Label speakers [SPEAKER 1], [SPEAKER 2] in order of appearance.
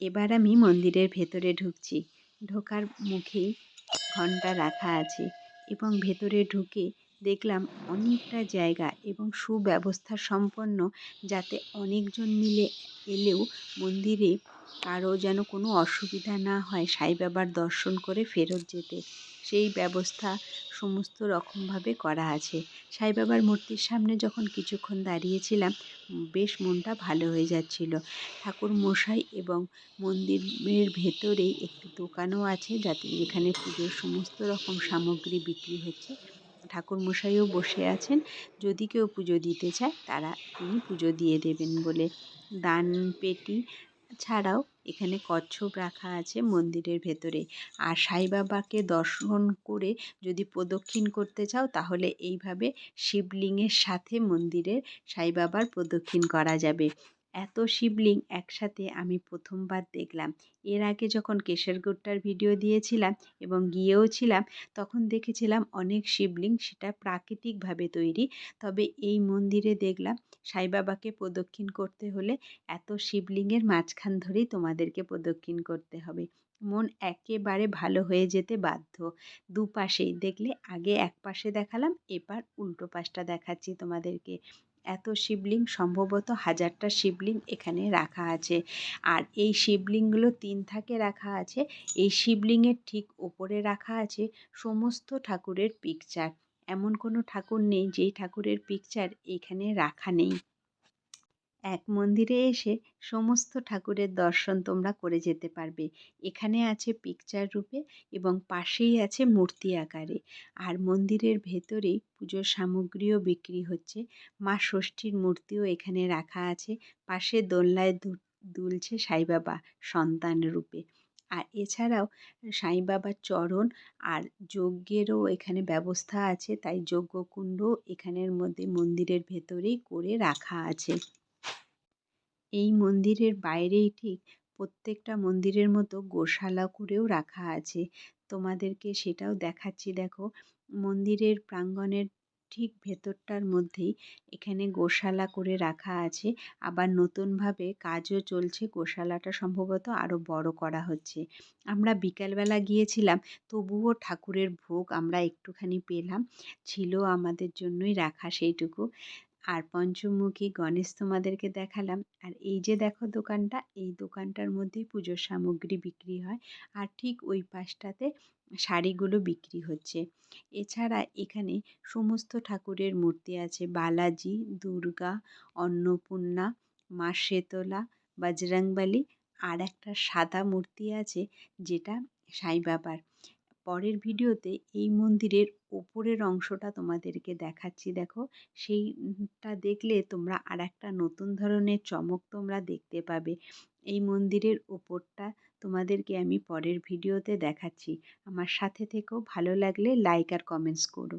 [SPEAKER 1] এবার আমি মন্দিরের ভেতরে ঢুকছি। ঢোকার মুখেই ঘণ্টা রাখা আছে এবং ভেতরে ঢুকে দেখলাম অনেকটা জায়গা এবং সুব্যবস্থা সম্পন্ন, যাতে অনেকজন মিলে এলেও মন্দিরে কারো যেন কোনো অসুবিধা না হয় সাই বাবার দর্শন করে ফেরত যেতে, সেই ব্যবস্থা সমস্ত রকমভাবে করা আছে। সাই বাবার মূর্তির সামনে যখন কিছুক্ষণ দাঁড়িয়েছিলাম, বেশ মনটা ভালো হয়ে যাচ্ছিল। ঠাকুর মশাই এবং মন্দিরের ভেতরেই একটি দোকানও আছে, যাতে যেখানে পুজোর সমস্ত রকম সামগ্রী বিক্রি হচ্ছে। ঠাকুর মশাইও বসে আছেন, যদি কেউ পুজো দিতে চায় তিনি পুজো দিয়ে দেবেন বলে। দান পেটি ছাড়াও এখানে কচ্ছপ রাখা আছে মন্দিরের ভেতরে। আর সাই বাবাকে দর্শন করে যদি প্রদক্ষিণ করতে চাও, তাহলে এইভাবে শিবলিঙ্গের সাথে মন্দিরের সাই বাবার প্রদক্ষিণ করা যাবে। এত শিবলিঙ্গ একসাথে আমি প্রথমবার দেখলাম। এর আগে যখন কেশরগুট্টার ভিডিও দিয়েছিলাম এবং গিয়েও ছিলাম, তখন দেখেছিলাম অনেক শিবলিঙ্গ, সেটা প্রাকৃতিকভাবে তৈরি। তবে এই মন্দিরে দেখলাম সাই বাবাকে প্রদক্ষিণ করতে হলে এত শিবলিঙ্গের মাঝখান ধরেই তোমাদেরকে প্রদক্ষিণ করতে হবে। মন একেবারে ভালো হয়ে যেতে বাধ্য। দুপাশেই দেখলে, আগে এক পাশে দেখালাম, এবার উল্টো পাশটা দেখাচ্ছি তোমাদেরকে। এত শিবলিঙ্গ, সম্ভবত 1000টা শিবলিঙ্গ এখানে রাখা আছে। আর এই শিবলিঙ্গগুলো 3 থাকে রাখা আছে। এই শিবলিঙ্গের ঠিক ওপরে রাখা আছে সমস্ত ঠাকুরের পিকচার। এমন কোনো ঠাকুর নেই যেই ঠাকুরের পিকচার এখানে রাখা নেই। এক মন্দিরে এসে সমস্ত ঠাকুরের দর্শন তোমরা করে যেতে পারবে। এখানে আছে পিকচার রূপে এবং পাশেই আছে মূর্তি আকারে। আর মন্দিরের ভেতরেই পুজোর সামগ্রীও বিক্রি হচ্ছে। মা ষষ্ঠীর মূর্তিও এখানে রাখা আছে। পাশে দোলনায় দুলছে সাই বাবা সন্তান রূপে। আর এছাড়াও সাই বাবার চরণ আর যজ্ঞেরও এখানে ব্যবস্থা আছে, তাই যজ্ঞকুণ্ড এখানের মধ্যে মন্দিরের ভেতরেই করে রাখা আছে। এই মন্দিরের বাইরেই ঠিক প্রত্যেকটা মন্দিরের মতো গোশালা করেও রাখা আছে। তোমাদেরকে সেটাও দেখাচ্ছি, দেখো। মন্দিরের প্রাঙ্গণের ঠিক ভেতরটার মধ্যেই এখানে গোশালা করে রাখা আছে। আবার নতুনভাবে কাজও চলছে, গোশালাটা সম্ভবত আরও বড় করা হচ্ছে। আমরা বিকালবেলা গিয়েছিলাম, তবুও ঠাকুরের ভোগ আমরা একটুখানি পেলাম। ছিল আমাদের জন্যই রাখা সেইটুকু। আর পঞ্চমুখী গণেশ তোমাদেরকে দেখালাম। আর এই যে দেখো দোকানটা, এই দোকানটার মধ্যেই পুজোর সামগ্রী বিক্রি হয়। আর ঠিক ওই পাশটাতে শাড়িগুলো বিক্রি হচ্ছে। এছাড়া এখানে সমস্ত ঠাকুরের মূর্তি আছে: বালাজি, দুর্গা, অন্নপূর্ণা, মা শেতলা, বজরংবলী। আর একটা সাদা মূর্তি আছে, যেটা সাই বাবার। পরের ভিডিওতে এই মন্দিরের ওপরের অংশটা তোমাদেরকে দেখাচ্ছি, দেখো। সেইটা দেখলে তোমরা আর একটা নতুন ধরনের চমক তোমরা দেখতে পাবে। এই মন্দিরের ওপরটা তোমাদেরকে আমি পরের ভিডিওতে দেখাচ্ছি। আমার সাথে থেকেও, ভালো লাগলে লাইক আর কমেন্টস করো।